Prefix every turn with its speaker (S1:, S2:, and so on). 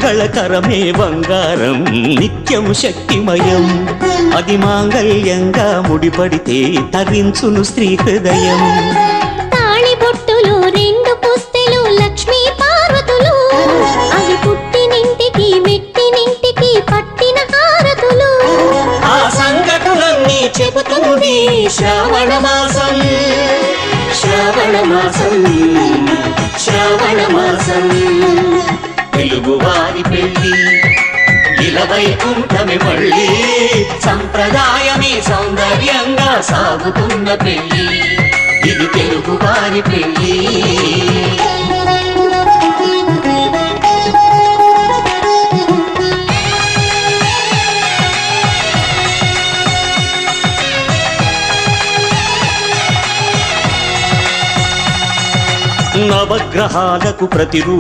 S1: మంగళకరమే బంగారం నిత్యం శక్తిమయం అది మాంగళ్యంగా ముడిపడితే తరించును స్త్రీ హృదయం
S2: తాళిబొట్టులు రెండు పుస్తెలు లక్ష్మీ పార్వతులు అవి పుట్టినింటికి మెట్టినింటికి పట్టిన హారతులు
S1: ఆ సంఘటనలన్నీ చెబుతుంది శ్రావణ మాసం శ్రావణ మాసం శ్రావణ మాసం తెలుగువారి పెళ్ళి ఇలవైకుంఠమే మళ్ళీ సంప్రదాయమే సౌందర్యంగా సాగుతున్న పెళ్ళి ఇది తెలుగువారి పెళ్ళి నవగ్రహాలకు ప్రతిరూపం